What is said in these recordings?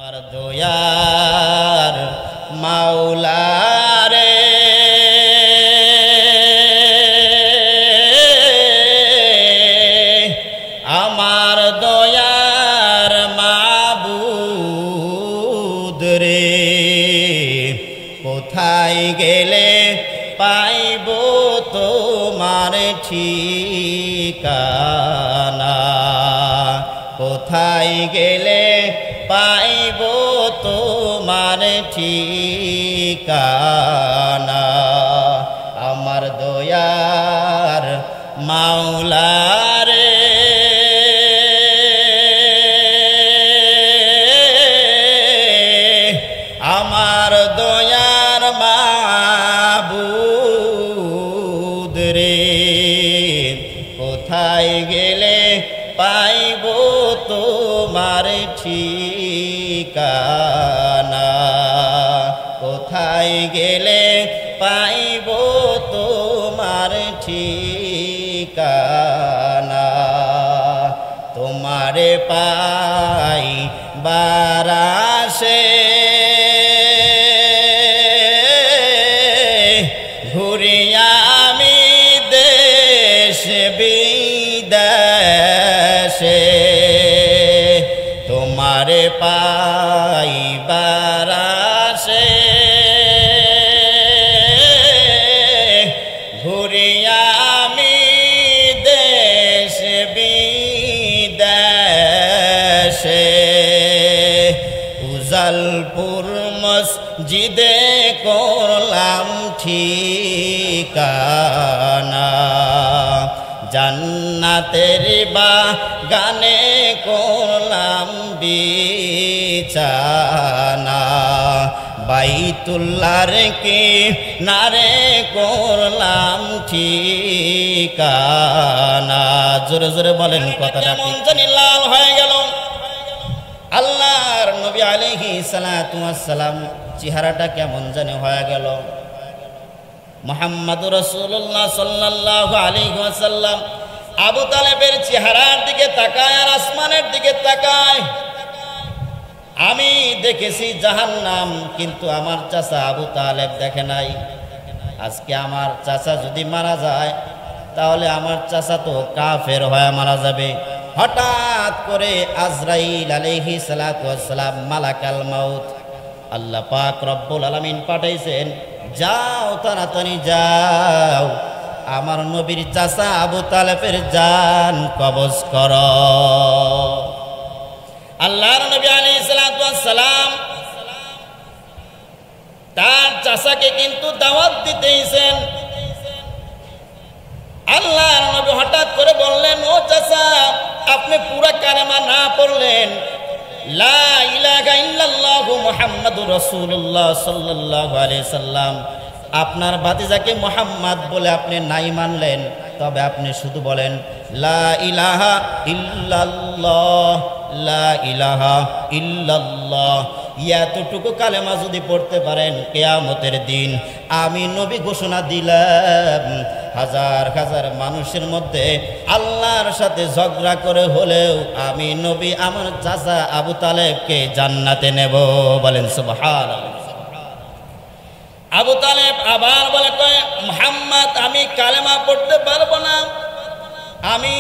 আমার দয়ার মাওলা রে আমার দয়ার মাবুদ রে কোথায় গেলে পাইব তোমার ঠিকানা কোথায় গেলে পাইব তোমার ঠিকানা আমার দয়ার মাওলা রে আমার দয়ার মাবুদ রে কোথায় গেলে পাইব তোমার ঠিকানা কোথায় গেলে পাইব তোমার ঠিকানা তোমারে পাই বারাসে ঘুরিয়া আমি দেশ বিদেশে তোমারে পাইবার আশে ঘুরিয়া আমি দেশ বিদেশে উজালপুর মসজিদে করলাম ঠিকানা জান্নাতের বাগানে করলাম বিছানা বাইতুল্লাহর কিনারে করলাম ঠিকানা জোরে জোরে বলেন কথাটা মন জানি লাল হয়ে গেল আল্লাহর নবী আলাইহিস সালাতু ওয়াস সালাম চেহারাটা কেমন জানি হয়ে গেল মুহাম্মদুর রাসূলুল্লাহ সাল্লাল্লাহু আলাইহি ওয়াসাল্লাম আবু তালেবের চেহারার দিকে তাকায় আর আসমানের দিকে তাকায় আমি দেখেছি জাহান্নাম কিন্তু আমার চাচা আবু তালেব দেখে নাই আজকে আমার চাচা যদি মারা যায় তাহলে আমার চাচা তো কাফের হয়ে মারা যাবে হঠাৎ করে আজরাইল আলাইহিস সালাতু ওয়াস সালাম মালাকাল মাউত আল্লাহ পাক রব্বুল আলামিন পাঠাইছেন যাও তাড়াতাড়ি যাও আমার নবীর চাচা আবু তালেবের জান কবজ কর আল্লাহর নবী আলাইহিস সালাতু ওয়াস সালাম তার চাচাকে কিন্তু দাওয়াত দিতেছেন আল্লাহর নবী হঠাৎ করে বললেন ও চাচা আপনি পুরা কালেমা না পড়লেন লা ইলাহা ইল্লাল্লাহু মুহাম্মাদুর রাসূলুল্লাহ সাল্লাল্লাহু আলাইহি সাল্লাম আপনার ভাতিজাকে মুহাম্মদ বলে আপনি নাই মানলেন তবে আপনি শুধু বলেন লা ইলাহা ইল্লাল্লাহ লা ইলাহা ইল্লাল্লাহ এতটুকু কালেমা যদি পড়তে পারেন কিয়ামতের দিন আমি নবী ঘোষণা দিলাম হাজার হাজার মানুষের মধ্যে আল্লাহর সাথে ঝগড়া করে হলেও আমি নবী আমার চাচা আবু তালেবকে জান্নাতে নেব বলেন সুবহানাল্লাহ আবু তালেব আবার বলে কয় মুহাম্মদ আমি কালেমা পড়তে পারবো না আমি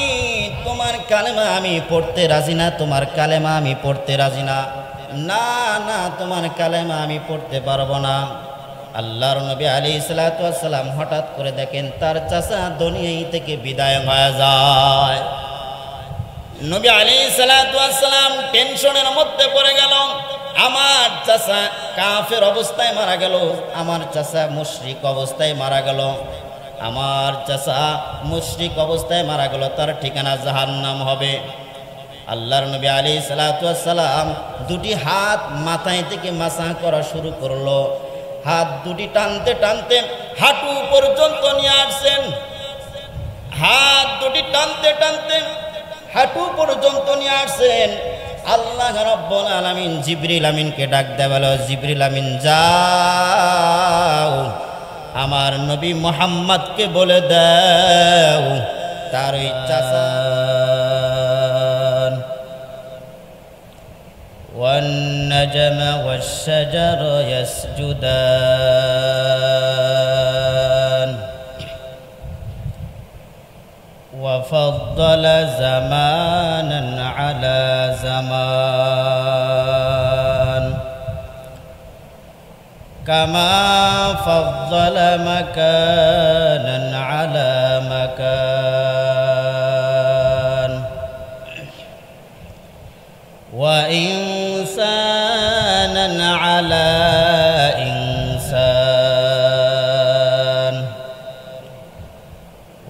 তোমার কালেমা আমি পড়তে রাজি না তোমার কালেমা আমি পড়তে রাজি না না না তোমার কালেমা আমি পড়তে পারবো না আল্লাহর নবী আলাইহিস সালাতু ওয়াস সালাম হঠাৎ করে দেখেন তার চাচা দুনিয়া থেকে বিদায় হয়ে যায় নবী আলাইহিস সালাতু ওয়াস সালাম টেনশনের মধ্যে পড়ে গেল আমার চাচা কাফের অবস্থায় মারা গেল আমার চাচা মুশরিক অবস্থায় মারা গেল আমার চাচা মুশরিক অবস্থায় মারা গেল তার ঠিকানা জাহান্নাম হবে আল্লাহর নবী আলাইহিস সালাতু ওয়াস সালাম দুটি হাত মাথায় থেকে মাসাহ করা শুরু করলো হাত দুটি টানতে টানতে হাঁটু পর্যন্ত নিয়ে আসছেন হাত দুটি টানতে টানতে হাঁটু পর্যন্ত নিয়ে আসছেন আল্লাহ রাব্বুল আলামিন জিবরিল আমিনকে ডাক দেয়া বলো জিবরিল আমিন যাও আমার নবী মুহাম্মদকে বলে দাও তার ইচ্ছা والنجم والشجر يسجدان وفضل زمانا على زمان كما فضل مكانا على مكان وإنسانا على إنسان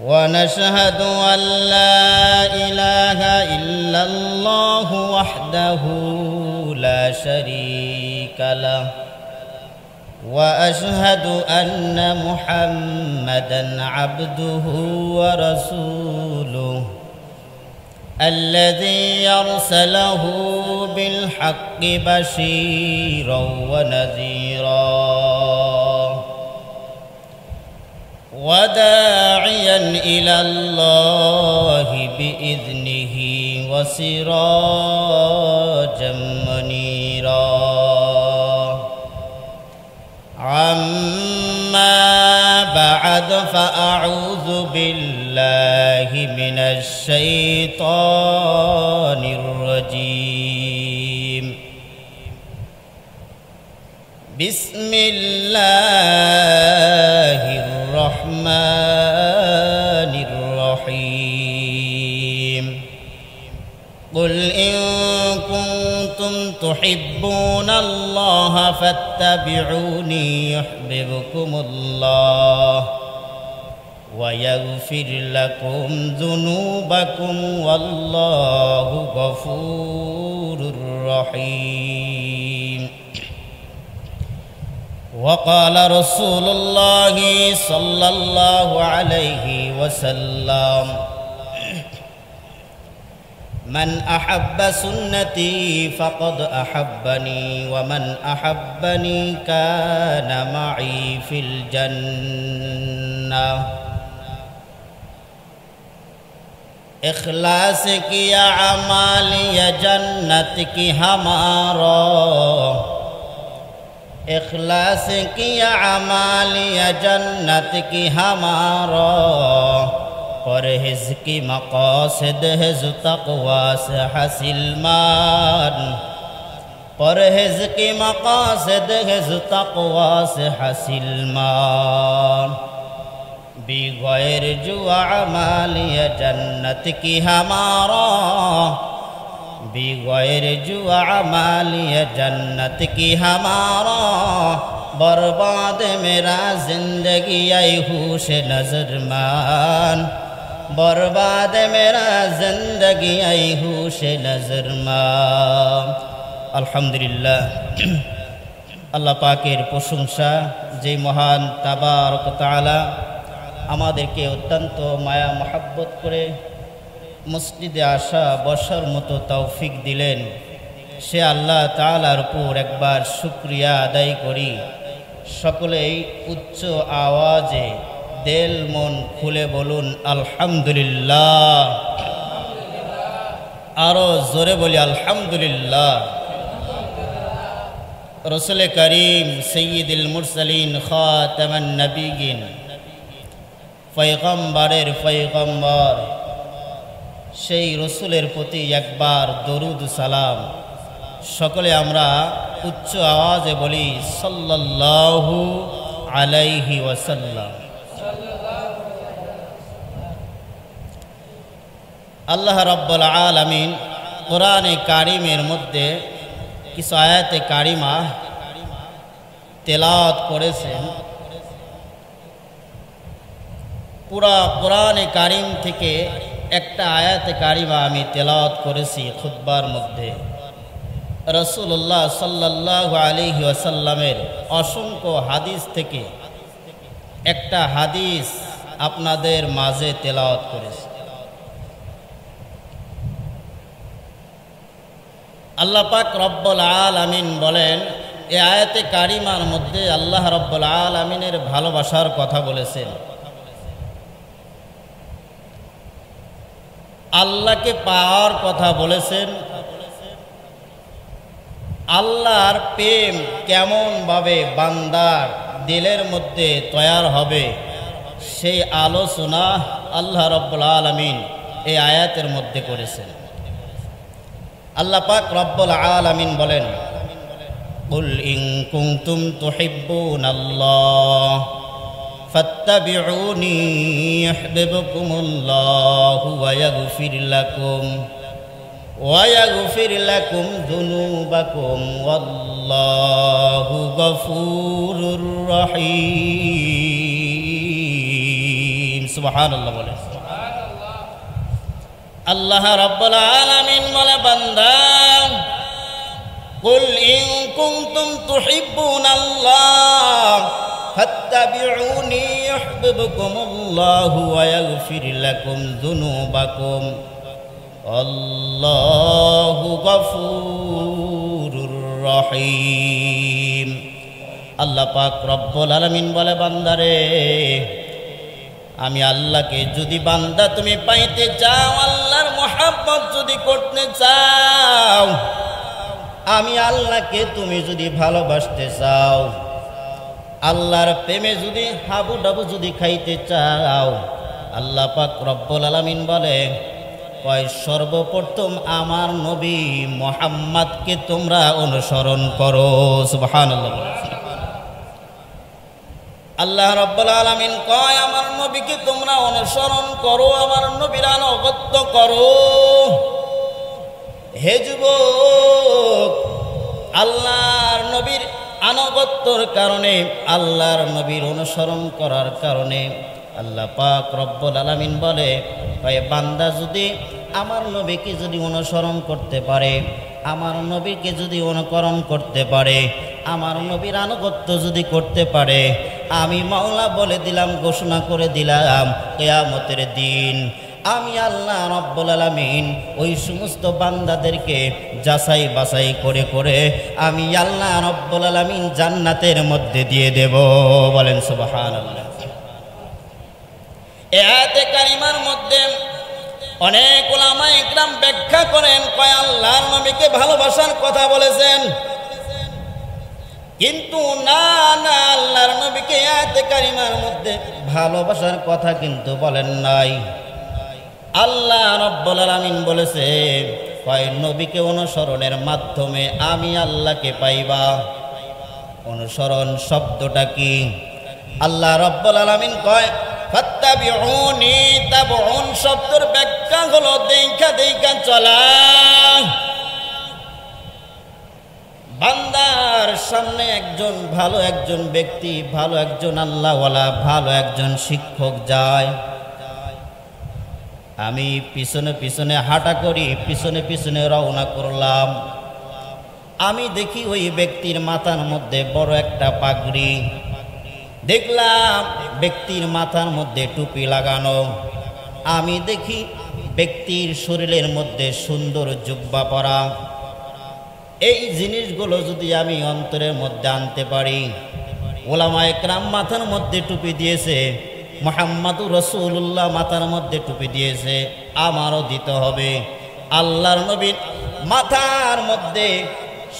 ونشهد أن لا إله إلا الله وحده لا شريك له وأشهد أن محمدًا عبده ورسوله الذي يرسله بالحق بشيرا ونذيرا وداعيا إلى الله بإذنه وسراجا منيرا أما بعد فأعوذ بالله من الشيطان الرجيم بسم الله الرحمن الرحيم قل إن كنتم تحبون الله فاتبعوني يحببكم الله ويغفر لكم ذنوبكم والله غفور رحيم وقال رسول الله صلى الله عليه وسلم من أحب سنتي فقد أحبني ومن أحبني كان معي في الجنة इखलास किया अमालिया जन्नत की हमारा इखलास किया अमालिया जन्नत की हमारा परहेज़ की मक़ासिद है ज़ो तक़वा से हासिल मान परहेज़ की मक़ासिद है ज़ो तक़वा से हासिल मान बिग़ैर जो अमालिया जन्नत की हमारा बिग़ैर जो अमालिया जन्नत की हमारा बर्बाद मेरा ज़िंदगी आई होश नज़र मान बर्बाद मेरा ज़िंदगी आई होश नज़र मान अल्हम्दुलिल्लाह अल्लाह पाकेर प्रशंसा जे महान तबारक ताआला আমাদেরকে অত্যন্ত মায়া মহব্বত করে মসজিদে আসা বসার মতো তৌফিক দিলেন সে আল্লাহ তাআলার উপর একবার শুকরিয়া আদায় করি সকলেই উচ্চ আওয়াজে দিল মন খুলে বলুন আলহামদুলিল্লাহ আরো জোরে বলি আলহামদুলিল্লাহ রাসূল করিম সাইয়্যিদুল মুরসালিন খাতামান নবিয়্যিন पैगम्बरेर पैगम्बर সেই রসুলের প্রতি একবার দরুদ সালাম সকলে আমরা উচ্চ আওয়াজে বলি সাল্লাল্লাহু আলাইহি ওয়াসাল্লাম আল্লাহ রাব্বুল আলামিন কোরআনে কারিমের মধ্যে কিছু আয়াতে কারিমা তেলাওয়াত করেছেন पूरा कुराने कारिम থেকে একটা আয়াতে কারিমা আমি তেলাওয়াত করেছি খুতবার মধ্যে রাসূলুল্লাহ সাল্লাল্লাহু আলাইহি ওয়াসাল্লামের অসংখ্য হাদিস থেকে একটা হাদিস আপনাদের মাঝে তেলাওয়াত করেছি আল্লাহ পাক রব্বুল আলামিন বলেন এই আয়াতে কারিমার মধ্যে আল্লাহ রব্বুল আলামিনের ভালোবাসার কথা বলেছেন আল্লাহকে পাওয়ার কথা বলেছেন আল্লাহর প্রেম কেমনভাবে বান্দার দিলের মধ্যে তৈয়ার হবে সেই আলোচনা আল্লাহ রাব্বুল আলামিন এই আয়াতের মধ্যে করেছেন। আল্লাহ পাক রব্বুল আলামিন বলেন, কুল ইন কুনতুম তুহিব্বুনাল্লাহ ফাত্তাবিউনি ইউহিব্বুকুমুল্লাহু ওয়া ইয়াগফির লাকুম যুনুবাকুম ওয়াল্লাহু গফুরুর রহিম। সুবহানাল্লাহ বলেন। আল্লাহ রাব্বুল আলামিন বলে, বান্দা কুল ইন কুনতুম তুহিব্বুনাল্লাহ ফাত্তাবিউনি ইউহিব্বুকুমুল্লাহু ওয়া ইয়াগফির লাকুম যুনুবাকুম আল্লাহু গফুরুর রহিম। আল্লাহ পাক রব্বুল আলামিন বলে, বান্দারে আমি আল্লাহকে যদি বান্দা তুমি পাইতে চাও, আল্লাহর মহব্বত যদি করতে চাও, আমি আল্লাহকে তুমি যদি ভালোবাসতে চাও, আল্লাহর প্রেমে যদি হাবুডাবু যদি খাইতে চাও, আল্লাহ পাক রব্বুল আলামিন বলে কয় সর্বপ্রথম আমার নবী মুহাম্মদকে তোমরা অনুসরণ করো। সুবহানাল্লাহ। আল্লাহ রাব্বুল আলামিন কয় আমার নবীকে তোমরা অনুসরণ করো, আমার নবীর আনুগত্য করো। হে যুবক, আল্লাহর নবীর আনুগত্যর কারণে, আল্লাহর নবীর অনুসরণ করার কারণে আল্লাহ পাক রব্বুল আলামিন বলে বান্দা যদি আমার নবীকে যদি অনুসরণ করতে পারে, আমার নবীকে যদি অনুকরণ করতে পারে, আমার নবীর আনুগত্য যদি করতে পারে, আমি মাওলা বলে দিলাম, ঘোষণা করে দিলাম, কিয়ামতের দিন আমি আল্লাহ রাব্বুল আলামিন ওই সমস্ত বান্দাদেরকে যাচাই বাছাই করে করে আমি আল্লাহ রাব্বুল আলামিন জান্নাতের মধ্যে দিয়ে দেব। বলেন সুবহানাল্লাহ। এই আয়াতে কারিমার মধ্যে অনেক উলামা ইকরাম ব্যাখ্যা করেন, কয় আল্লাহর নবীকে ভালোবাসার কথা বলেছেন, কিন্তু না না, আল্লাহর নবীকে আয়াতে কারিমার মধ্যে ভালোবাসার কথা কিন্তু বলেন নাই। আল্লাহ রাব্বুল আলামিন বলেছে কয় নবীকে অনুসরণের মাধ্যমে আমি আল্লাহকে পাইবা। অনুসরণ শব্দটা কি? আল্লাহ রাব্বুল আলামিন কয় ফাত্তাবিউনি, তাবউন শব্দের ব্যাখ্যা হলো দেখা দেখা চলা। বান্দার সামনে একজন ভালো একজন ব্যক্তি, ভালো একজন আল্লাহওয়ালা, ভালো একজন শিক্ষক যায়, আমি পিছনে পিছনে হাঁটা করি, পিছনে পিছনে রওনা করলাম, আমি দেখি ওই ব্যক্তির মাথার মধ্যে বড় একটা পাগড়ি, দেখলাম ব্যক্তির মাথার মধ্যে টুপি লাগানো, আমি দেখি ব্যক্তির শরীরের মধ্যে সুন্দর জুব্বা পরা। এই জিনিসগুলো যদি আমি অন্তরের মধ্যে আনতে পারি, ওলামা একরাম মাথার মধ্যে টুপি দিয়েছে, মুহাম্মাদুর রাসূলুল্লাহ মাথার মধ্যে টুপি দিয়েছে, আমারও দিতে হবে। আল্লাহর নবীর মাথার মধ্যে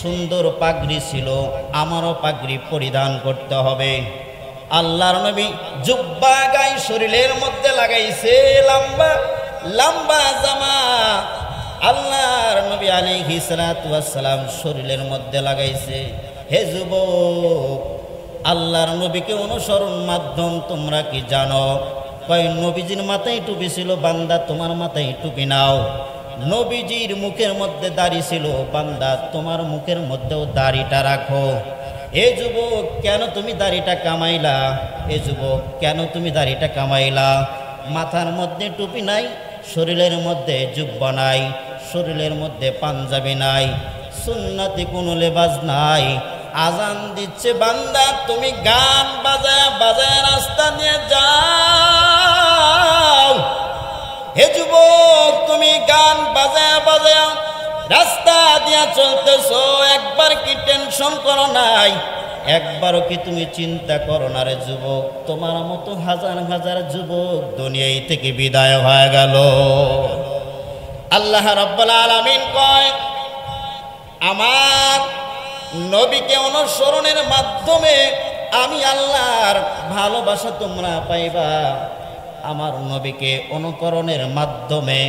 সুন্দর পাগড়ি ছিল, আমারও পাগড়ি পরিধান করতে হবে। আল্লাহর নবী জুব্বা গায়ে শরীরের মধ্যে লাগাইছে, লম্বা লম্বা জামা আল্লাহর নবী আলাইহিস সালাতু ওয়াস সালাম শরীরের মধ্যে লাগাইছে। হে যুবক, আল্লাহর নবীকে অনুসরণ মাধ্যম তোমরা কি জানো? কয় নবীজির মাথায় টুপি ছিল, বান্দা তোমার মাথায় টুপি নাও। নবীজির মুখের মধ্যে দাড়ি ছিল, বান্দা তোমার মুখের মধ্যেও দাড়িটা রাখো। এ যুবক, কেন তুমি দাড়িটা কামাইলা? এ যুবক, কেন তুমি দাড়িটা কামাইলা? মাথার মধ্যে টুপি নাই, শরীরের মধ্যে জুব্বা নাই, শরীরের মধ্যে পাঞ্জাবি নাই, সুন্নতি কোনো লেবাস নাই। আজান দিচ্ছে, বান্দা তুমি গান বাজায় বাজায় রাস্তা দিয়ে যাও। হে যুবক, তুমি গান বাজায় বাজায় রাস্তা দিয়া চলতেছো, একবার কি টেনশন করো নাই? একবারও কি তুমি চিন্তা করো না রে যুবক, তোমার মতো হাজার হাজার যুবক দুনিয়ায় থেকে বিদায় হয়ে গেল। আল্লাহ রাব্বুল আলামিন কয় আমার নবীকে অনুসরণের মাধ্যমে আমি আল্লাহর ভালোবাসা তোমরা পাইবা, আমার নবীকে অনুকরণের মাধ্যমে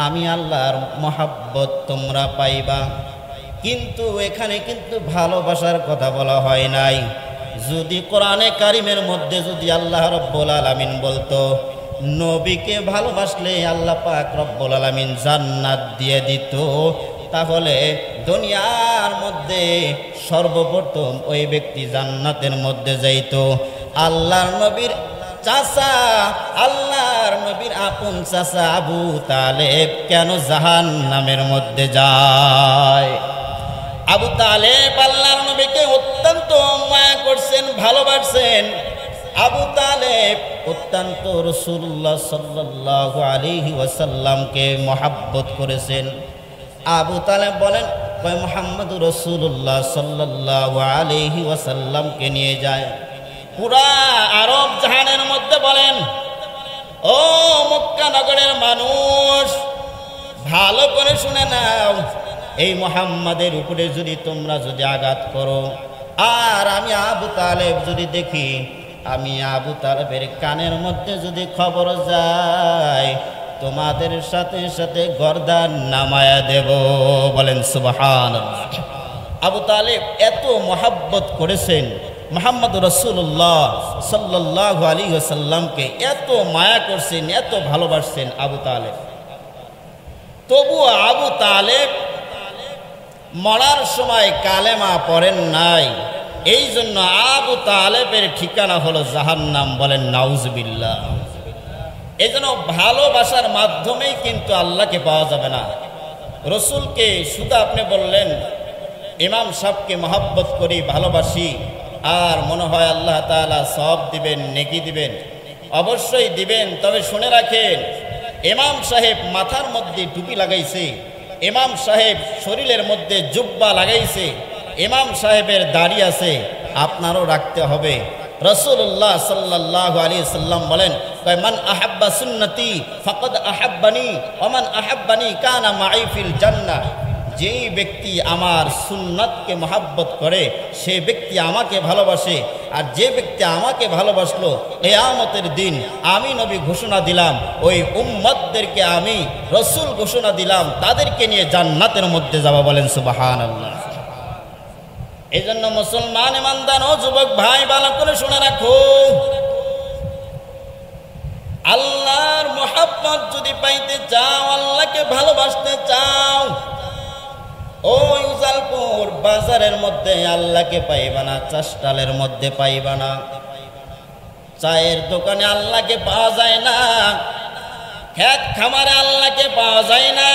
আমি আল্লাহর মহাব্বত তোমরা পাইবা। কিন্তু এখানে কিন্তু ভালোবাসার কথা বলা হয় নাই। যদি কোরআনে কারিমের মধ্যে যদি আল্লাহ রব্বুল আলামিন বলতো নবীকে ভালোবাসলে আল্লাহ পাক রব্বুল আলামিন জান্নাত দিয়ে দিত, তাহলে দুনিয়ার মধ্যে সর্বপ্রথম ওই ব্যক্তি জান্নাতের মধ্যে যাইত। আল্লাহর নবীর চাচা, আল্লাহর নবীর আপন চাচা আবু তালেব কেন জাহান্নামের মধ্যে যায়? আবু তালেব আল্লাহর নবীকে অত্যন্ত মায়া করছেন, ভালোবাসছেন। আবু তালেব অত্যন্ত রাসূলুল্লাহ সাল্লাল্লাহু আলাইহি ওয়াসাল্লামকে মহব্বত করেছেন। আবু তালেব বলেন, কয় মুহাম্মদুর রাসূলুল্লাহ সাল্লাল্লাহু আলাইহি ওয়াসাল্লামকে নিয়ে যায়। পুরা আরব জাহানের মধ্যে বলেন, ও মক্কা নগরের মানুষ, ভালো করে শুনে নাও, এই মুহাম্মাদের উপরে যদি তোমরা যদি আঘাত করো, আর আমি আবু তালেব যদি দেখি, আমি আবু তালেবের কানের মধ্যে যদি খবর যায়, তোমাদের সাথে সাথে গর্দান নামায়া দেব। বলেন সুবহানাল্লাহ। আবু তালেব এত মহব্বত করেছেন মুহাম্মদ রাসূলুল্লাহ সাল্লাল্লাহু আলাইহি ওয়াসাল্লামকে, এত মায়া করছেন, এত ভালোবাসছেন আবু তালেব। তবুও আবু তালেব মরার সময় কালেমা পড়েন নাই। এই জন্য আবু তালেবের ঠিকানা হলো জাহান্নাম। বলেন নাউজুবিল্লাহ। এই জন্য ভালোবাসার মাধ্যমেই কিন্তু আল্লাহকে পাওয়া যাবে না। রসুলকে শুধু আপনি বললেন ইমাম সাহেবকে মহব্বত করি, ভালোবাসি, আর মনে হয় আল্লাহ তাআলা সওয়াব দিবেন, নেকি দিবেন। অবশ্যই দিবেন, তবে শুনে রাখেন, ইমাম সাহেব মাথার মধ্যে টুপি লাগাইছে, ইমাম সাহেব শরীরের মধ্যে জুব্বা লাগাইছে, ইমাম সাহেবের দাড়ি আছে, আপনারও রাখতে হবে। রাসূলুল্লাহ সাল্লাল্লাহু আলাইহি সাল্লাম বলেন, মান আহাব্বা সুন্নতি ফাকাদ আহাব্বানি ওয়া মান আহাব্বানি কানা মাই ফিল জান্নাহ। যেই ব্যক্তি আমার সুন্নাতকে মহব্বত করে সে ব্যক্তি আমাকে ভালোবাসে, আর যে ব্যক্তি আমাকে ভালোবাসলো কিয়ামতের দিন আমি নবী ঘোষণা দিলাম, ওই উম্মতদেরকে আমি রাসূল ঘোষণা দিলাম, তাদেরকে নিয়ে জান্নাতের মধ্যে যাব। বলেন সুবহানাল্লাহ। এই জন্য মুসলমান ইমানদার ও যুবক ভাই, ভালো করে শুনে রাখো, আল্লাহর মহব্বত যদি পাইতে চাও, আল্লাহকে ভালোবাসতে চাও, ওই উজালপুর বাজারের মধ্যে আল্লাহকে পাইবা না, চাষটালের মধ্যে পাইবা না, চায়ের দোকানে আল্লাহকে পাওয়া যায় না, খেত খামারে আল্লাহকে পাওয়া যায় না।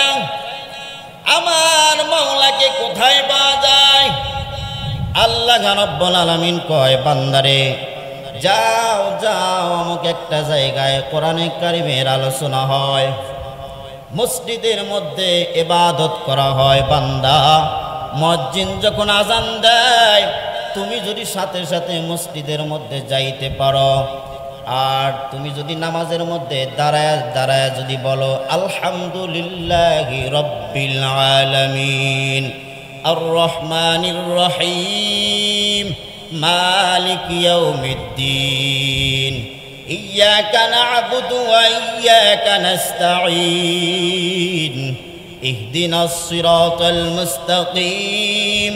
আমার মাওলাকে কোথায় পাওয়া যায়? আল্লাহ রাব্বুল আলামিন কয়, বান্দারে যাও যাও অমুক একটা জায়গায় কোরআনে কারিমের আলোচনা হয়, মসজিদের মধ্যে ইবাদত করা হয়। বান্দা, মুয়াজ্জিন যখন আজান দেয়, তুমি যদি সাথে সাথে মসজিদের মধ্যে যাইতে পারো, আর তুমি যদি নামাজের মধ্যে দাঁড়ায় দাঁড়ায় যদি বলো আলহামদুলিল্লাহি রাব্বিল আলামিন আর রহমানির রহিম মালিক ইয়াউমিদ্দিন ইয়্যাকা না'বুদু ওয়া ইয়্যাকা নাস্তাঈন ইহদিনাস সিরাতাল মুস্তাকিম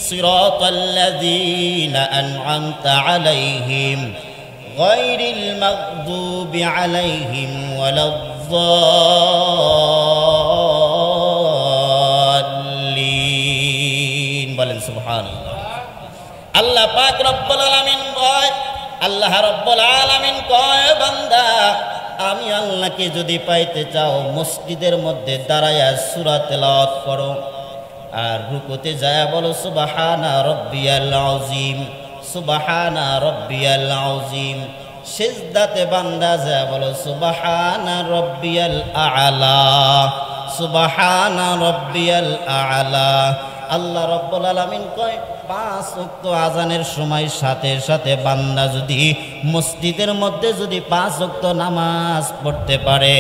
সিরাতাল লাযীনা আন'আমতা আলাইহিম গায়রিল মাগদুবি আলাইহিম ওয়ালাদ-দাল্লিন। বলেন সুবহানাল্লাহ। আল্লাহ পাক রব্বুল আলামিন কয়, আল্লাহ রব্বুল আলামিন কয়, বান্দা আমি আল্লাহকে যদি পাইতে চাও মসজিদের মধ্যে দাঁড়ায়া সূরা তেলাওয়াত করো, আর রুকুতে যায় বলো সুবহানা রাব্বিয়াল আযীম সুবহানা রাব্বিয়াল আযীম। সিজদাতে বান্দা যায় বলো সুবহানা রাব্বিয়াল আ'লা সুবহানা রাব্বিয়াল আ'লা। আল্লাহ রব্বুল আলামিন কয়, 5 ওয়াক্ত আজানের সময় সাথে সাথে বান্দা যদি মসজিদের মধ্যে যদি 5 ওয়াক্ত নামাজ পড়তে পারে,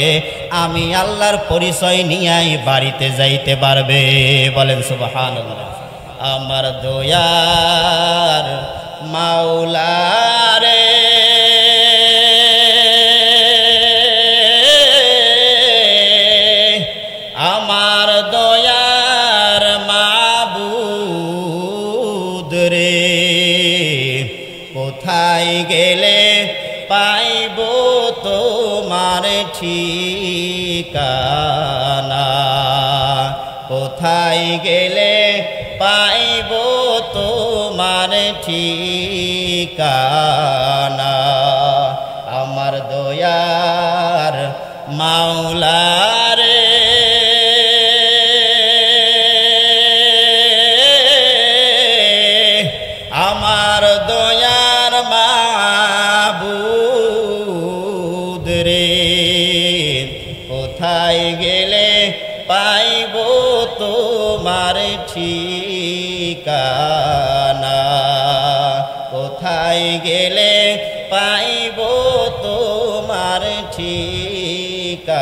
আমি আল্লাহর পরিচয় নিয়েই বাড়িতে যাইতে পারবে। বলেন সুবহানাল্লাহ। আমার দয়ার মাওলা রে আমার দয়ার মাবুদ রে কোথায় গেলে পাইব তোমার ঠিকানা কোথায় গেলে পাইব তোমার ঠিকানা আমার দয়ার মাওলা রে আমার দয়ার মাবুদ রে কোথায় গেলে পাইব তোমার ঠিকানা কোথায় গেলে পাইব তোমার ঠিকানা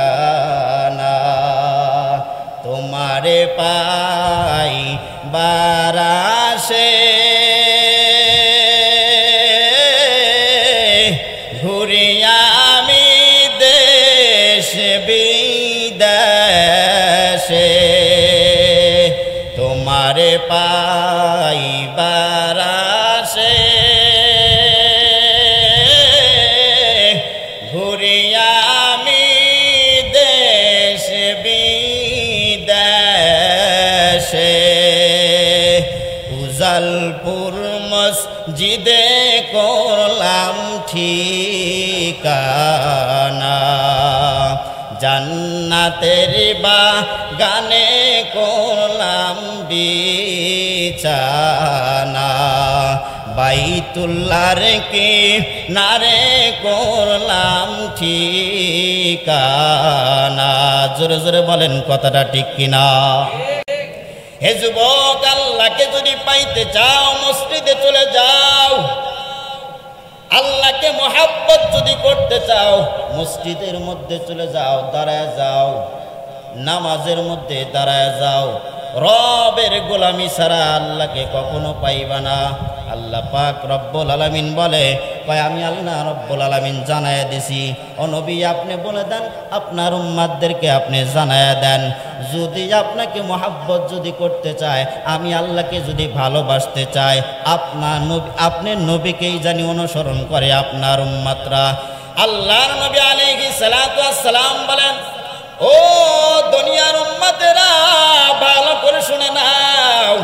তোমারে পাই বারাসে ঘুরি আমি দেশ বিদেশে তোমারে পাই বারাসে ঘুরি আমি দেশ বিদেশে উজালপুর মসজিদে করলাম ঠিকানা জান্নাতের বাগানে করলাম বিছানা বাইতুল্লাহর কিনারে করলাম ঠিকানা জোরে জোরে বলেন কথাটা ঠিক কিনা হে যুবক আল্লাহকে যদি পাইতে চাও মসজিদে চলে যাও আল্লাহকে মোহাব্বত যদি করতে চাও মসজিদের মধ্যে চলে যাও দাঁড়ায় যাও নামাজের মধ্যে দাঁড়ায় যাও রবের গোলামি ছাড়া আল্লাহকে কখনো পাইবা না আল্লাহ পাক রব্বুল আলামিন বলে কয় আমি আল্লাহ রব্বুল আলামিন জানায়া দিছি ও নবী আপনি বলে দেন আপনার উম্মাতদেরকে আপনি জানায়া দেন যদি আপনাকে মোহাব্বত যদি করতে চায় আমি আল্লাহকে যদি ভালোবাসতে চাই আপনি নবীকেই জানি অনুসরণ করে আপনার উম্মাতরা আল্লাহর নবী আলাইহিস সালাতু ওয়াস সালাম বলেন ও দুনিয়ার উম্মতেরা ভালো করে শুনে নাও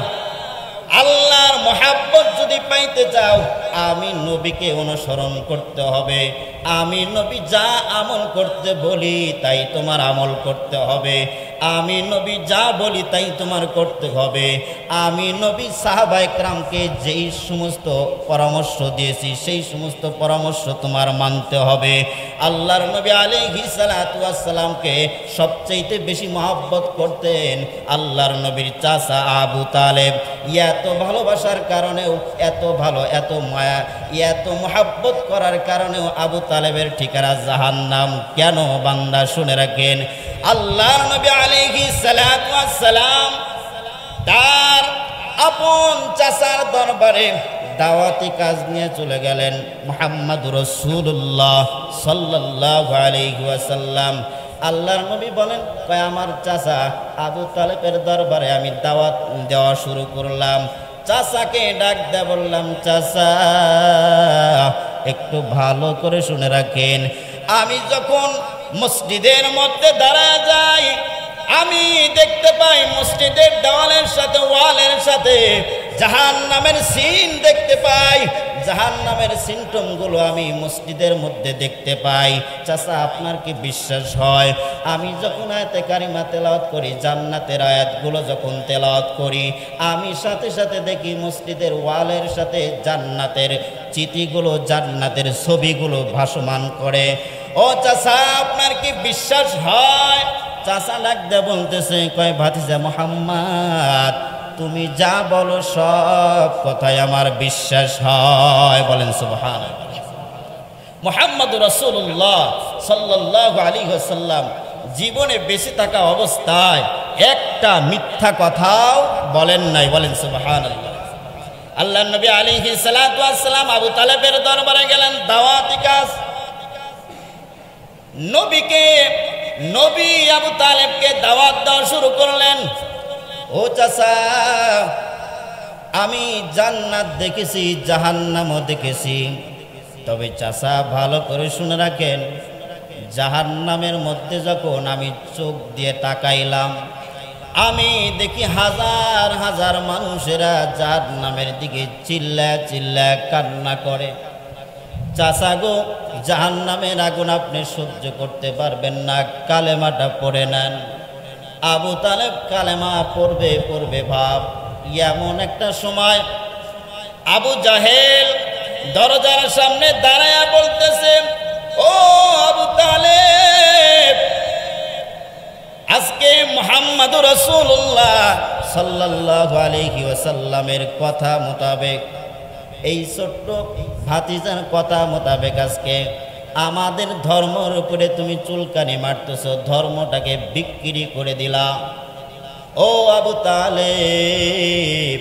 আল্লাহর মোহাব্বত যদি পাইতে চাও আমি নবীকে অনুসরণ করতে হবে আমি নবী যা আমল করতে বলি তাই তোমার আমল করতে হবে আমি নবী যা বলি তাই তোমার করতে হবে আমি নবী সাহাবায়ে কেরামকে যেই সমস্ত পরামর্শ দিয়েছি সেই সমস্ত পরামর্শ তোমার মানতে হবে আল্লাহর নবী আলাইহিস সালাতু ওয়াস সালামকে সবচেয়ে বেশি মহব্বত করতেন আল্লাহর নবীর চাচা আবু তালেব এত ভালোবাসার কারণেও এত ভালো এত মায়া এত মহব্বত করার কারণেও আবু তালেবের ঠিকানা জাহান্নাম কেন বান্দা শুনে রাখেন আল্লাহর নবী আলাইহিস সালাতু ওয়াস সালাম তার আপন চাচার দরবারে দাওয়াতি কাজ নিয়ে চলে গেলেন মুহাম্মদুর রাসূলুল্লাহ সাল্লাল্লাহু আলাইহি ওয়াসাল্লাম আল্লাহর নবী বলেন কয় আমার চাচা আবু তালেবের দরবারে আমি দাওয়াত দেওয়া শুরু করলাম চাচাকে ডাক দিয়ে বললাম চাচা একটু ভালো করে শুনে রাখেন আমি যখন মসজিদের মধ্যে দাঁড়ায় যাই আমি দেখতে পাই মসজিদের দেওয়ালের সাথে ওয়ালের সাথে জাহান্নামের সিন দেখতে পাই জাহান্নামের সিমটমগুলো আমি মসজিদের মধ্যে দেখতে পাই চাচা আপনার কি বিশ্বাস হয় আমি যখন আয়াতে কারিমা তেলাওয়াত করি জান্নাতের আয়াতগুলো যখন তেলাওয়াত করি আমি সাথে সাথে দেখি মসজিদের ওয়ালের সাথে জান্নাতের চিঠিগুলো জান্নাতের ছবিগুলো ভাসমান করে ও চাচা আপনার কি বিশ্বাস হয় চাচা ডাক দিয়ে বলতেছে কয় ভাতিজা মুহাম্মদ তুমি যা বলো সব কথাই আমার বিশ্বাস হয় বলেন সুবহানাল্লাহ মুহাম্মদুর রাসূলুল্লাহ সাল্লাল্লাহু আলাইহি ওয়াসাল্লাম জীবনে বেঁচে থাকা অবস্থায় একটা মিথ্যা কথাও বলেন নাই। বলেন সুবহানাল্লাহ। আল্লাহর নবী আলাইহিস সালাতু ওয়াস সালাম আবু তালেবের দরবারে গেলেন দাওয়াতি কাজ। নবী আবু তালেবকে দাওয়াত দেওয়া শুরু করলেন। ও চাচা, আমি জান্নাত দেখেছি, জাহান্নামও দেখেছি, তবে চাচা ভালো করে শুনে রাখেন, জাহান্নামের মধ্যে যখন আমি চোখ দিয়ে তাকাইলাম, আমি দেখি হাজার হাজার মানুষেরা জাহান্নামের দিকে চিল্লা চিল্লা কান্না করে। চাচা গো, জাহান্নামের আগুন আপনি সহ্য করতে পারবেন না, কালেমাটা পড়ে নেন। আবু তালেব কালেমা পড়বে ভাব। এমন একটা সময় আবু জাহেল দরজার সামনে দাঁড়ায়া বলতেছে, ও আবু তালেব, আজকে মুহাম্মাদুর রাসূলুল্লাহ সাল্লাল্লাহু আলাইহি ওয়াসাল্লামের কথা মোতাবেক, এই ছোট্ট ভাতিজার কথা মোতাবেক আজকে আমাদের ধর্মের উপরে তুমি চুলকানি মারতেছ, ধর্মটাকে বিক্রি করে দিলা। ও আবু তালেব,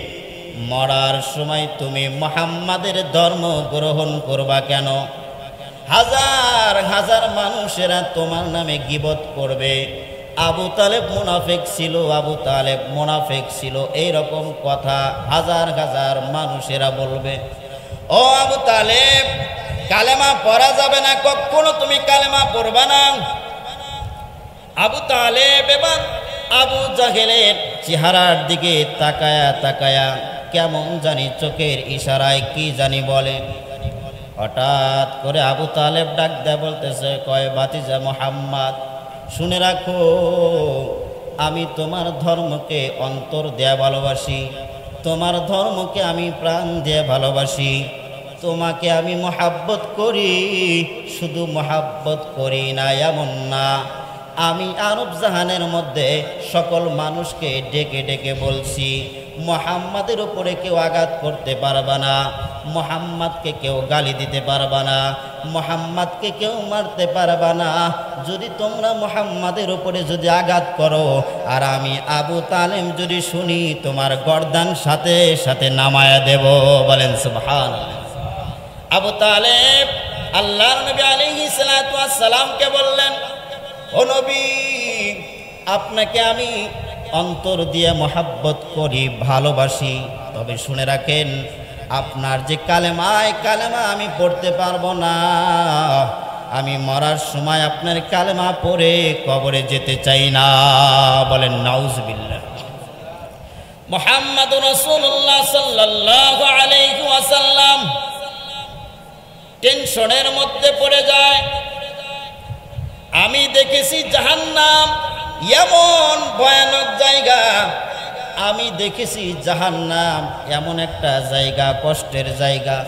মরার সময় তুমি মুহাম্মাদের ধর্ম গ্রহণ করবা কেন? হাজার হাজার মানুষেরা তোমার নামে গীবত করবে। আবু তালেব মুনাফিক ছিল, আবু তালেব মুনাফিক ছিল, এইরকম কথা হাজার হাজার মানুষেরা বলবে। ও আবু তালেব, কালেমা পড়া যাবে না, কখনো তুমি কালেমা পড়বা না। আবু তালেব এবং আবু জাহেলের চেহারার দিকে তাকায়া তাকায়া কেমন জানি চোখের ইশারায় কি জানি বলে। হঠাৎ করে আবু তালেব ডাক দেয়া বলতেছে, কয় ভাতিজা মুহাম্মদ, শুনে রাখো, আমি তোমার ধর্মকে অন্তর দেয়া ভালোবাসি, তোমার ধর্মকে আমি প্রাণ দিয়ে ভালোবাসি, তোমাকে আমি মহাব্বত করি। শুধু মহাব্বত করি না এমন না, আমি আরব জাহানের মধ্যে সকল মানুষকে ডেকে ডেকে বলছি, মুহাম্মাদের উপরে কেউ আঘাত করতে পারবা না, মুহাম্মাদকে কেউ গালি দিতে পারবা না, মুহাম্মাদকে কেউ মারতে পারবা না। যদি তোমরা মুহাম্মাদের উপরে যদি আঘাত করো আর আমি আবু তালেব যদি শুনি, তোমার গর্দান সাথে সাথে নামায়া দেব। বলেন সুবহানাল্লাহ। আবু তালেব আল্লাহর নবী আলাইহিস সালাতু ওয়াস সালামকে বললেন, ও নবী, আপনাকে আমি অন্তর দিয়ে মহাব্বত করি, ভালোবাসি, তবে শুনে রাখেন, আপনার যে কালেমা আমি পড়তে পারবো না। আমি মরার সময় আপনার কালেমা পড়ে কবরে যেতে চাই না। বলেন নাউজুবিল্লাহ। মুহাম্মাদুর রাসূলুল্লাহ সাল্লাল্লাহু আলাইহি ওয়াসাল্লাম টেনশনের মধ্যে পড়ে যায়। আমি দেখেছি জাহান্নাম এমন ভয়ানক জায়গা, আমি দেখেছি জাহান্নাম এমন একটা জায়গা, কষ্টের জায়গা,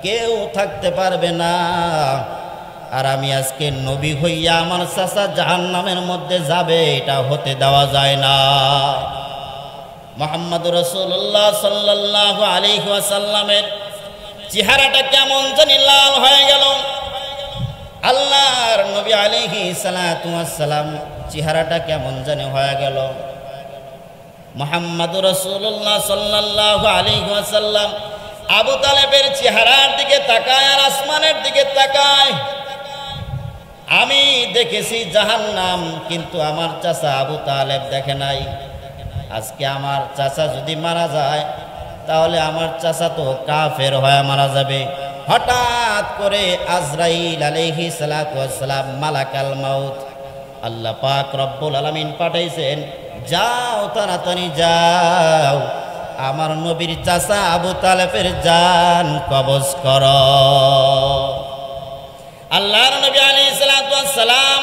কেউ থাকতে পারবে না। আর আমি আজকে নবী হইয়া আমার চাচা জাহান্নামের মধ্যে যাবে, এটা হতে দেওয়া যায় না। মুহাম্মাদুর রাসূলুল্লাহ সাল্লাল্লাহু আলাইহি ওয়াসাল্লামের চেহারাটা কেমন জানি লাল হয়ে গেল। আল্লাহর নবী আলাইহিস সালাতু ওয়াস সালাম চেহারাটা কেমন জানি হয়ে গেল। মুহাম্মাদুর রাসূলুল্লাহ সাল্লাল্লাহু আলাইহি ওয়াসাল্লাম আবু তালেবের চেহারার দিকে তাকায় আর আসমানের দিকে তাকায়। আমি দেখেছি জাহান্নাম, কিন্তু আমার চাচা আবু তালেব দেখে নাই। আজকে আমার চাচা যদি মারা যায়, তাহলে আমার চাচা তো কাফের হয়ে মারা যাবে। হঠাৎ করে আজরাইল আলাইহিস সালাতু ওয়াস সালাম, মালাকাল মাউত, আল্লাহ পাক রব্বুল আলামিন পাঠাইছেন, যাও তাড়াতাড়ি যাও, আমার নবীর চাচা আবু তালেবের জান কবজ করো। আল্লাহর নবী আলাইহিস সালাতু ওয়াস সালাম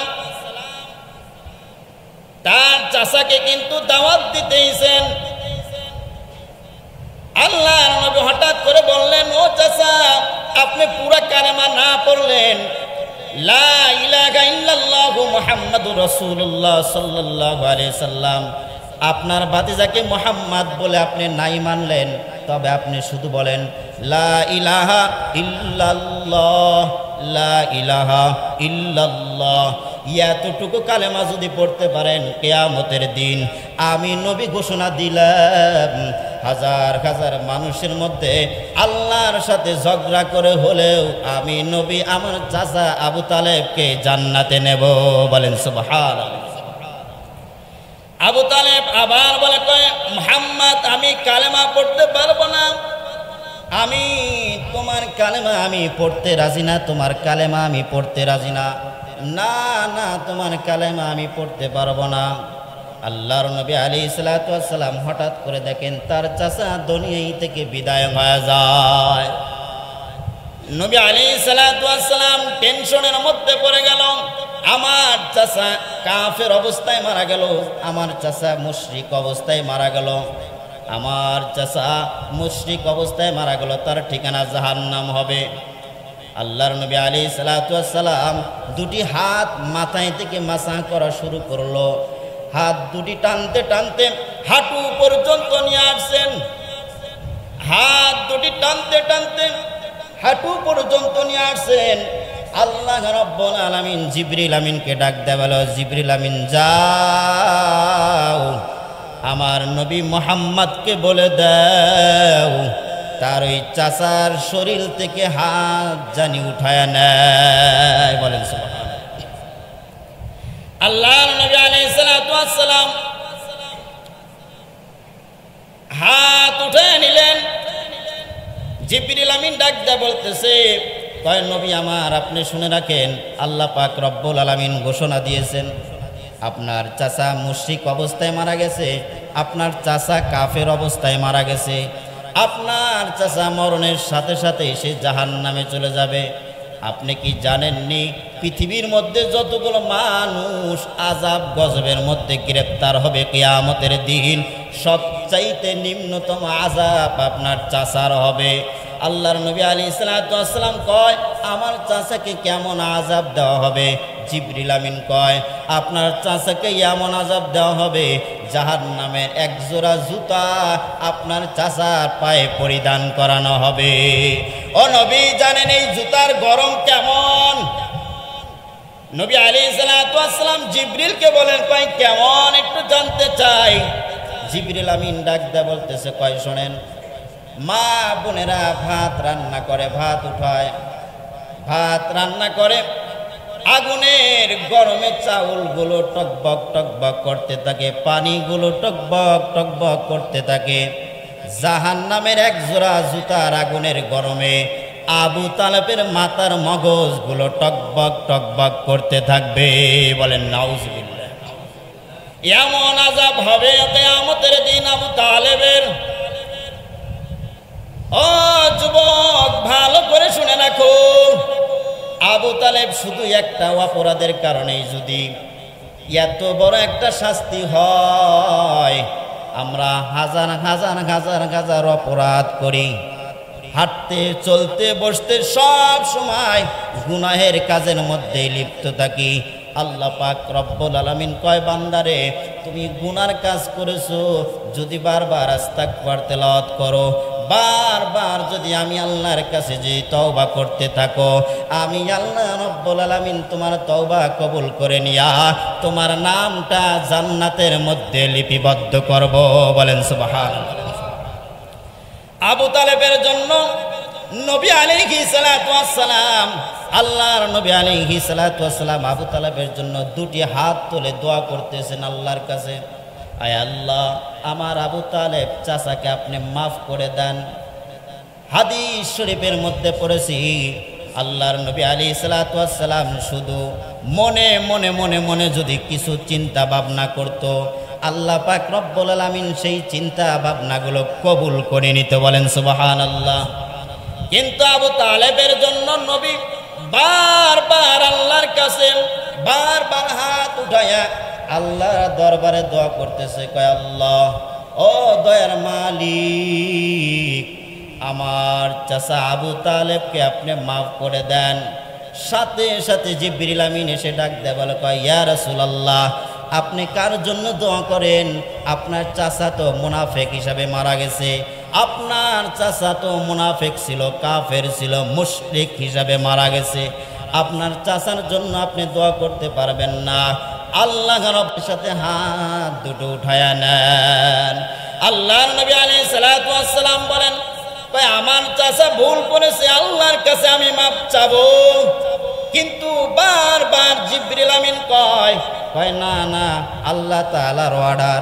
তার চাচাকে কিন্তু দাওয়াত দিতেইছেন। আল্লাহর নবী হঠাৎ করে বললেন, ও চাচা, আপনি পুরা কালেমা না পড়লেন, লা ইলাহা ইল্লাল্লাহু মুহাম্মাদুর রাসূলুল্লাহ সাল্লাল্লাহু আলাইহি সাল্লাম, আপনার ভাতিজাকে মুহাম্মদ বলে আপনি নাই মানলেন, তবে আপনি শুধু বলেন লা ইলাহা ইল্লাল্লাহ, লা ইলাহা ইল্লাল্লাহ, এতটুকু কালেমা যদি পড়তে পারেন, কিয়ামতের দিন আমি নবী ঘোষণা দিলাম হাজার হাজার মানুষের মধ্যে আল্লাহর সাথে ঝগড়া করে হলেও আমি নবী আমার চাচা আবু তালেবকে জান্নাতে নেব। বলেন সুবহানাল্লাহ। আবু তালেব আবার বলে, কয় মুহাম্মদ আমি কালেমা পড়তে পারবো না, আমি তোমার কালেমা আমি পড়তে রাজি না, তোমার কালেমা আমি পড়তে রাজি না। না না, তোমার কালেমা আমি পড়তে পারবো না। আল্লাহর নবী আলাইহিস সালাতু ওয়াস সালাম হঠাৎ করে দেখেন তার চাচা দুনিয়া থেকে বিদায় হয়ে যায়। নবী আলাইহিস সালাতু ওয়াস সালাম টেনশনের মধ্যে পড়ে গেল। আমার চাচা কাফের অবস্থায় মারা গেল, আমার চাচা মুশরিক অবস্থায় মারা গেল, আমার চাচা মুশরিক অবস্থায় মারা গেল, তার ঠিকানা জাহান্নাম হবে। আল্লাহর নবী আলাইহিস সালাতু ওয়াস সালাম দুটি হাত মাথায় থেকে মাসাহ করা শুরু করলো। হাত দুটি টানতে টানতে হাঁটু পর্যন্ত নিয়ে আসছেন, হাত দুটি টানতে টানতে হাঁটু পর্যন্ত নিয়ে আসছেন। আল্লাহ রাব্বুল আলামিন জিবরিল আমিনকে ডাক দেয়া বলো, জিবরিল আমিন যাও আমার নবী মুহাম্মদকে বলে দাও তার ওই চাচার শরীর থেকে হাত জানি উঠায় নেয়। বলেন সুবহানাল্লাহ। আল্লাহর নবী আলাইহিস সালাতু ওয়াস সালাম হাত উঠায় নিলেন। জিবরিল আমিন ডাক দেয়া বলতেছে, কয় নবী আমার আপনি শুনে রাখেন, আল্লাহ পাক রব্বুল আলামিন ঘোষণা দিয়েছেন আপনার চাচা মুশরিক অবস্থায় মারা গেছে, আপনার চাচা কাফের অবস্থায় মারা গেছে, আপনার চাচা মরণের সাথে সাথে সে জাহান্নামে চলে যাবে। আপনি কি জানেননি পৃথিবীর মধ্যে যতগুলো মানুষ আযাব গজবের মধ্যে গ্রেফতার হবে কিয়ামতের দিন, সবচাইতে নিম্নতম আযাব আপনার চাচার হবে। আল্লাহর নবী আলাইহিস সালাতু ওয়াস সালাম কয় আমার চাচাকে কেমন আযাব দেওয়া হবে? জিবরিল আমিন কয় আপনার চাচাকে এমন আযাব দেওয়া হবে জাহান্নামের এক জোড়া জুতা আপনার চাচার পায়ে পরিধান করানো হবে। ও নবী জানেন এই জুতার গরম কেমন? নবী আলাইহিস সালাতু ওয়াস সালাম জিবরিলকে বলেন, কয় কেমন একটু জানতে চাই। জিবরিল আমিন ডাক দেয়া বলতেছে, কয় শোনেন, মা বোনেরা ভাত রান্না করে, ভাত উঠায়, ভাত রান্না করে, আগুনের গরমে চাউলগুলো টকবক টকবক করতে থাকে, পানিগুলো টকবক টকবক করতে থাকে। জাহান্নামের এক জোড়া জুতার আগুনের গরমে আবু তালেবের মাথার মগজগুলো টকবক টকবক করতে থাকবে। বলেন নাউজুবিল্লাহ। এমন আযাব হবে কিয়ামতের দিন আবু তালেবের। ও যুবক ভালো করে শুনে রাখো, আবু তালেব শুধু একটা অপরাধের কারণেই যদি এত বড় একটা শাস্তি হয়, আমরা হাজার হাজার হাজার হাজার অপরাধ করি, হাঁটতে চলতে বসতে সব সময় গুনাহের কাজের মধ্যে লিপ্ত থাকি। আল্লাহ পাক রব্বুল আলামিন কয় বান্দারে তুমি গুনার কাজ করেছো, যদি বারবার আস্তাগফার তেলাওয়াত করো, বারবার যদি আমি আল্লাহর কাছে যে তওবা করতে থাকো, আমি আল্লাহ রব্বুল আলামিন তোমার তওবা কবুল করে নিয়া তোমার নামটা জান্নাতের মধ্যে লিপিবদ্ধ করব। বলেন সুবহানাল্লাহ। আবু তালেবের জন্য নবী আলাইহিস সালাতু ওয়াস সালাম, আল্লাহর নবী আলাইহিস সালাতু ওয়াস সালাম আবু তালেবের জন্য দুটি হাত তুলে দোয়া করতেছেন আল্লাহর কাছে, আয় আল্লাহ আমার আবু তালেব চাচাকে আপনি মাফ করে দেন। হাদিস শরীফের মধ্যে পড়েছি আল্লাহর নবী আলাইহিস সালাতু ওয়াস সালাম শুধু মনে মনে মনে মনে যদি কিছু চিন্তা ভাবনা করত, আল্লাহ পাক রব্বুল আলামিন সেই চিন্তা ভাবনাগুলো কবুল করে নিতে। বলেন সুবহানাল্লাহ। কিন্তু আবু তালেবের জন্য নবী বারবার আল্লাহর কাছে বারবার হাত উঠায়া আল্লাহর দরবারে দোয়া করতেছে, কয় আল্লাহ ও দয়ার মালিক, আমার চাচা আবু তালেবকে আপনি মাফ করে দেন। সাথে সাথে জিবরিল আমিন এসে ডাক দেয়া বলে, কয় ইয়া রাসূলুল্লাহ আপনি কার জন্য দোয়া করেন? আপনার চাচা তো মুনাফিক হিসাবে মারা গেছে, আপনার চাচা তো মুনাফিক ছিল, কাফের ছিল, মুশরিক হিসাবে মারা গেছে। আপনার চাচার জন্য আপনি দোয়া করতে পারবেন না, আল্লাহ রব্বের সাথে হাত দুটো উঠায়া নেন। আল্লাহর নবী আলাইহিস সালাতু ওয়াস সালাম বলেন, কয় আমার চাচা ভুল করেছে, আল্লাহর কাছে আমি মাপ চাবো। কিন্তু বারবার জিবরিল আমিন কয় না না, আল্লাহ তাআলার অর্ডার,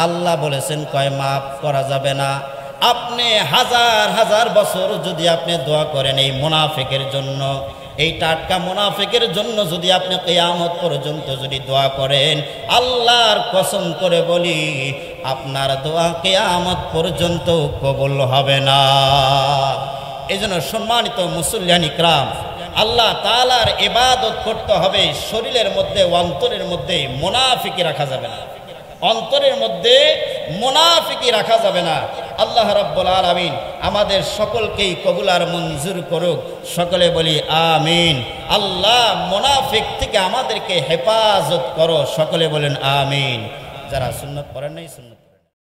আল্লাহ বলেছেন কয় মাফ করা যাবে না। আপনি হাজার হাজার বছর যদি আপনি দোয়া করেন এই মুনাফিকের জন্য, এই টাটকা মুনাফিকের জন্য যদি আপনি কিয়ামত পর্যন্ত যদি দোয়া করেন, আল্লাহর কসম করে বলি আপনার দোয়া কিয়ামত পর্যন্ত কবুল হবে না। এজন্য সম্মানিত মুসল্লিয়ান ইকরাম, আল্লাহ তাআলার ইবাদত করতে হবে, শরীরের মধ্যে অন্তরের মধ্যে মুনাফিকি রাখা যাবে না, অন্তরের মধ্যে মুনাফিকি রাখা যাবে না। আল্লাহ রাব্বুল আলামিন আমাদের সকলকেই কবুল আর মঞ্জুর করুক, সকলে বলি আমিন। আল্লাহ মুনাফিক থেকে আমাদেরকে হেফাজত করো, সকলে বলেন আমিন। যারা সুন্নাত পড়েন নাই সুন্নাত